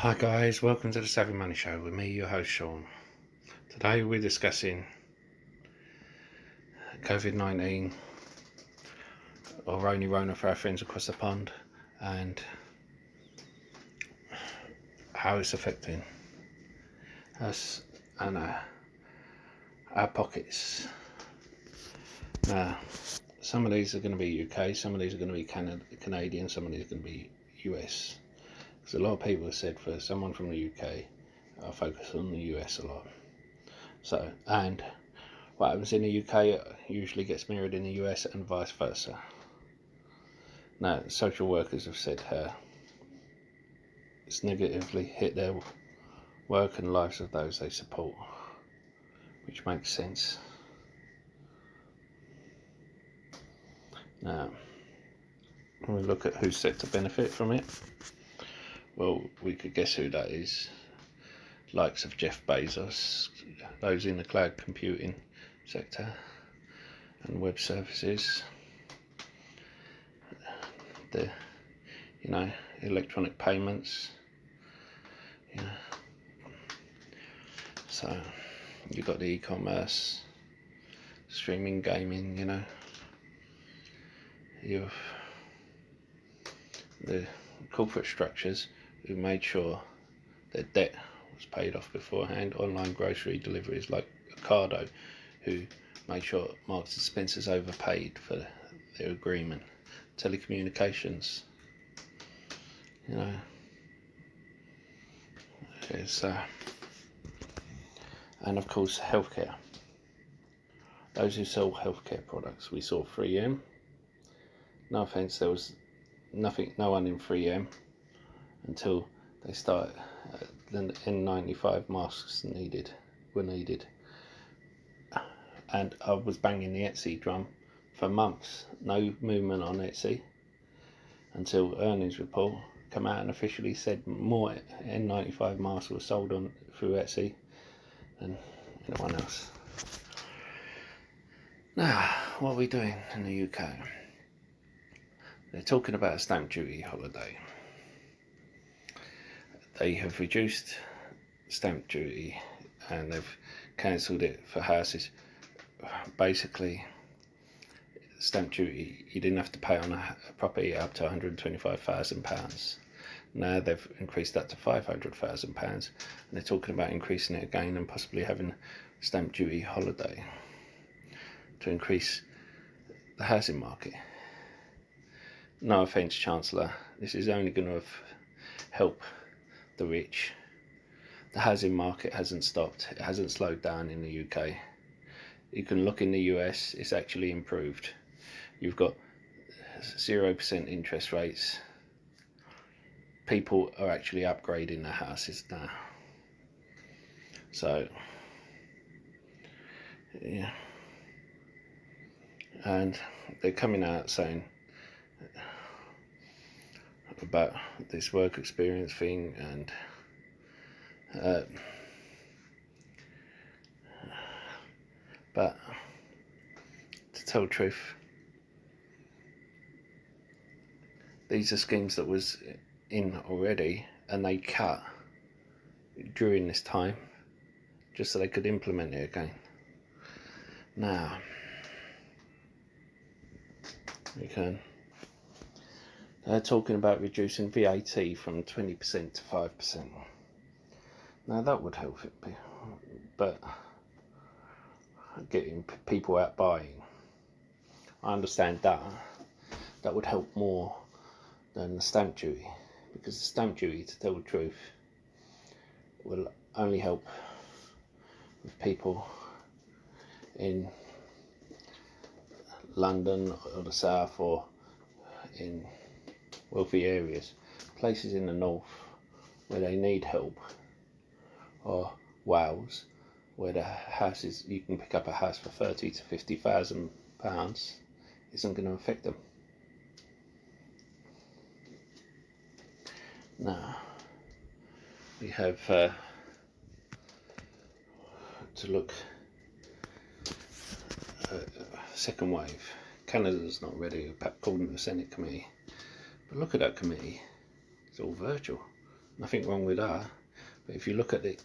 Hi guys, welcome to the Savvy Money Show with me, your host Sean. Today we're discussing COVID-19 or Rona for our friends across the pond and how it's affecting us and our pockets. Now, some of these are going to be UK, some of these are going to be Canadian, some of these are going to be US. Because a lot of people have said for someone from the UK, I focus on the US a lot. So, and what happens in the UK usually gets mirrored in the US and vice versa. Now, social workers have said it's negatively hit their work and lives of those they support, which makes sense. Now, when we look at who's set to benefit from it, well, we could guess who that is. Likes of Jeff Bezos, those in the cloud computing sector and web services, the electronic payments, so you've got the e-commerce, streaming, gaming, you've the corporate structures who made sure their debt was paid off beforehand, online grocery deliveries like Ocado, who made sure Marks and Spencer's overpaid for their agreement, telecommunications, and of course healthcare. Those who sell healthcare products, we saw 3M. No offence, there was no one in 3M until they started. The N95 masks were needed, and I was banging the Etsy drum for months. No movement on Etsy until earnings report come out and officially said more N95 masks were sold through Etsy than anyone else. Now, what are we doing in the UK? They're talking about a stamp duty holiday. They have reduced stamp duty and they've cancelled it for houses. Basically, stamp duty, you didn't have to pay on a property up to £125,000. Now they've increased that to £500,000, and they're talking about increasing it again and possibly having a stamp duty holiday to increase the housing market. No offence, Chancellor, this is only going to help the rich. The housing market hasn't stopped, it hasn't slowed down in the UK. You can look in the US, it's actually improved. You've got 0% interest rates. People are actually upgrading their houses now. So, yeah. And they're coming out saying about this work experience thing, and but to tell the truth, these are schemes that was in already and they cut during this time just so they could implement it again. Now they're talking about reducing VAT from 20% to 5%. Now that would help it, but getting people out buying, I understand that would help more than the stamp duty, because the stamp duty, to tell the truth, will only help with people in London or the south or in wealthy areas. Places in the north where they need help, or Wales, where the houses, you can pick up a house for £30,000 to £50,000, isn't going to affect them. Now we have to look at second wave. Canada's not ready, according to the Senate committee. But look at that committee, it's all virtual. nothing wrong with that. But if you look at the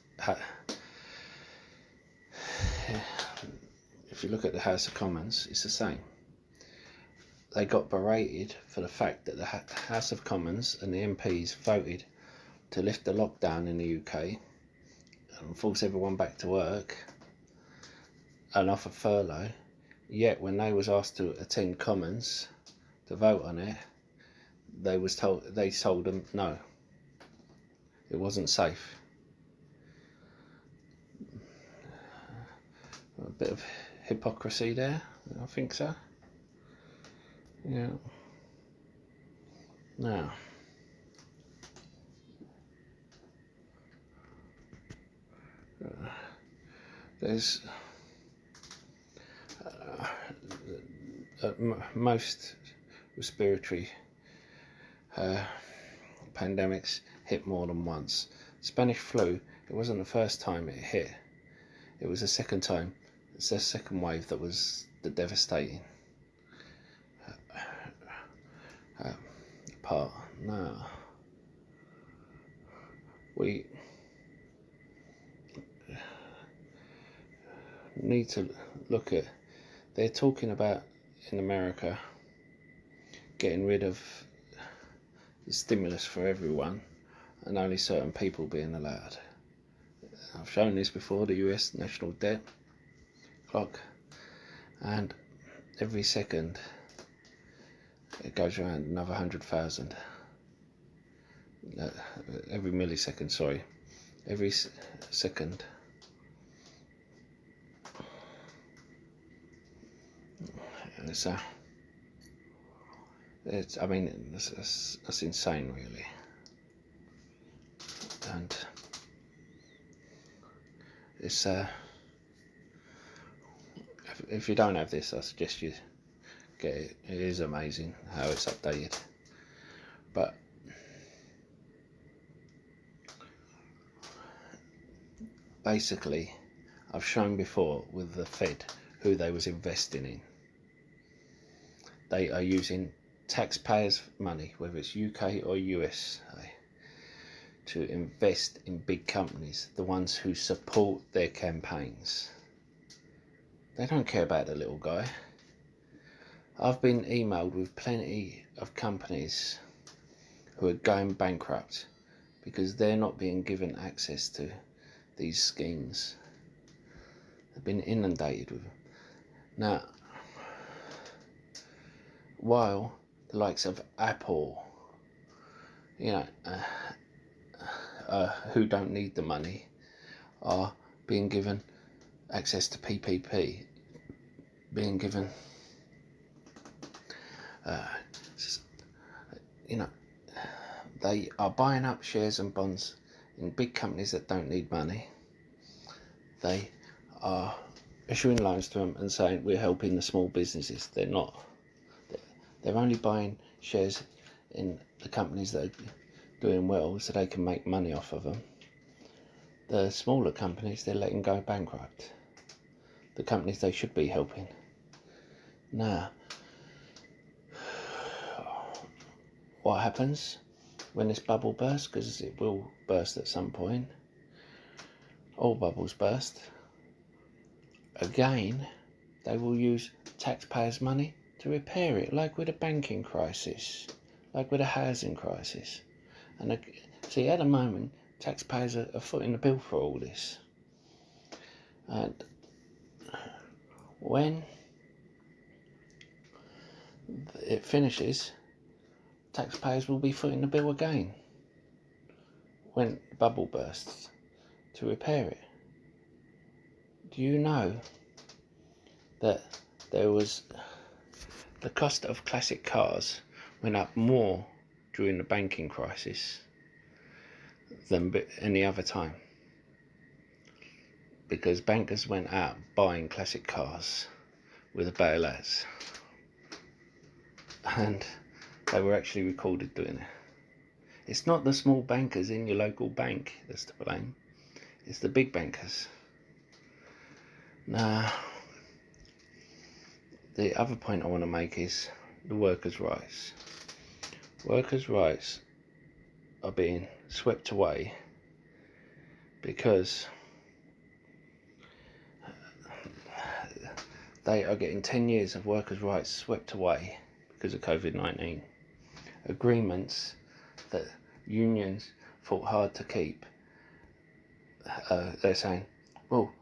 House of Commons, it's the same. They got berated for the fact that the House of Commons and the MPs voted to lift the lockdown in the UK and force everyone back to work and offer furlough. Yet when they was asked to attend Commons to vote on it, they told them no, it wasn't safe. A bit of hypocrisy there, I think so. Yeah. Now, there's most respiratory pandemics hit more than once. Spanish flu, it wasn't the first time it hit, it was the second time. It's the second wave that was the devastating part. Now, we need to look at, they're talking about in America getting rid of the stimulus for everyone and only certain people being allowed. I've shown this before, the US national debt clock, and every second it goes around another 100,000. Every millisecond, sorry, every second. So I mean, that's insane, really. And it's if you don't have this, I suggest you get it. It is amazing how it's updated. But basically, I've shown before with the Fed who they was investing in. They are using taxpayers' money, whether it's UK or US, to invest in big companies, the ones who support their campaigns. They don't care about the little guy. I've been emailed with plenty of companies who are going bankrupt because they're not being given access to these schemes. They've been inundated with them. Now, while the likes of Apple, who don't need the money, are being given access to PPP, being given, they are buying up shares and bonds in big companies that don't need money. They are issuing loans to them and saying we're helping the small businesses. They're not. They're only buying shares in the companies that are doing well so they can make money off of them. The smaller companies, they're letting go bankrupt. The companies they should be helping. Now, what happens when this bubble bursts? Because it will burst at some point. All bubbles burst. Again, they will use taxpayers' money to repair it, like with a banking crisis, like with a housing crisis. And see, at the moment, taxpayers are footing the bill for all this. And when it finishes, taxpayers will be footing the bill again when the bubble bursts to repair it. Do you know that the cost of classic cars went up more during the banking crisis than any other time? Because bankers went out buying classic cars with the bailouts, and they were actually recorded doing it. It's not the small bankers in your local bank that's to blame, it's the big bankers. Now, the other point I want to make is the workers' rights. Workers' rights are being swept away because they are getting 10 years of workers' rights swept away because of COVID-19. Agreements that unions fought hard to keep, they're saying, well,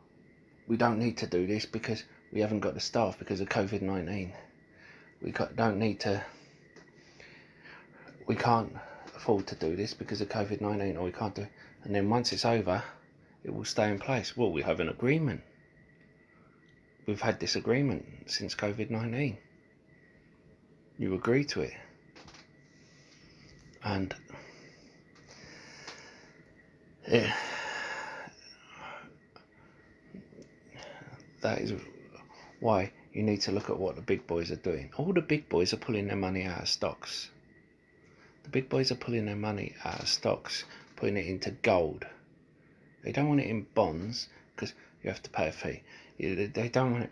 we don't need to do this because we haven't got the staff because of COVID-19. We can't afford to do this because of COVID-19, or we can't do it. And then once it's over, it will stay in place. Well, we have an agreement. We've had this agreement since COVID-19. You agree to it. And that is why you need to look at what the big boys are doing. All the big boys are pulling their money out of stocks. The big boys are pulling their money out of stocks, putting it into gold. They don't want it in bonds because you have to pay a fee. They don't want it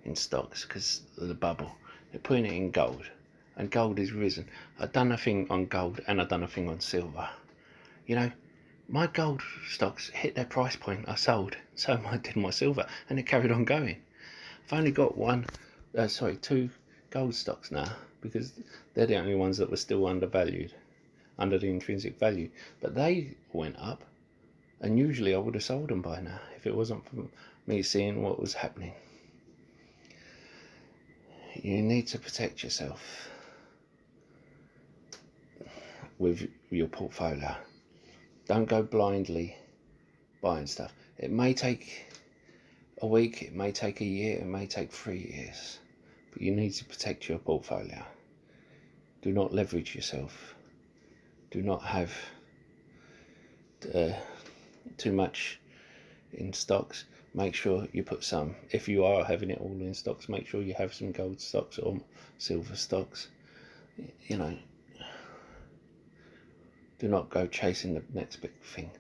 in stocks because of the bubble. They're putting it in gold, and gold is risen. I've done a thing on gold and I've done a thing on silver. You know, my gold stocks hit their price point, I sold. So did my silver, and it carried on going. I've only got two gold stocks now because they're the only ones that were still undervalued, under the intrinsic value. But they went up, and usually I would have sold them by now if it wasn't for me seeing what was happening. You need to protect yourself with your portfolio. Don't go blindly buying stuff. It may take a week, it may take a year, it may take 3 years, but you need to protect your portfolio. Do not leverage yourself. Do not have too much in stocks. Make sure you put some, if you are having it all in stocks, make sure you have some gold stocks or silver stocks. You know, do not go chasing the next big thing.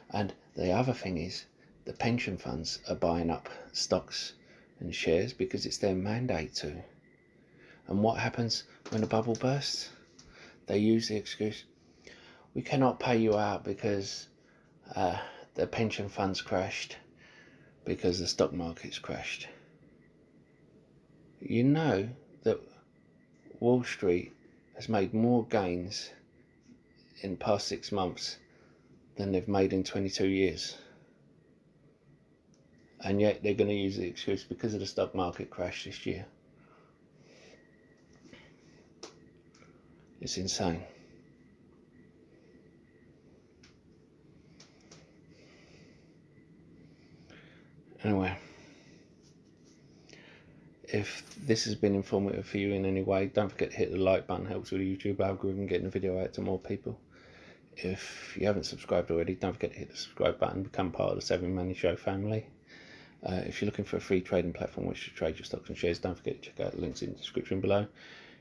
And the other thing is, the pension funds are buying up stocks and shares because it's their mandate to. And what happens when the bubble bursts? They use the excuse, we cannot pay you out because the pension funds crashed, because the stock market's crashed. You know that Wall Street has made more gains in the past 6 months than they've made in 22 years. And yet they're going to use the excuse because of the stock market crash this year. It's insane. Anyway, if this has been informative for you in any way, don't forget to hit the like button. Helps with the YouTube algorithm getting the video out to more people. If you haven't subscribed already, don't forget to hit the subscribe button, become part of the 7 Money Show family. If you're looking for a free trading platform which to trade your stocks and shares, don't forget to check out the links in the description below.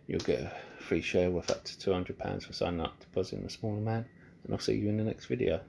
You'll get a free share worth up to £200 for signing up, depositing a small amount, and I'll see you in the next video.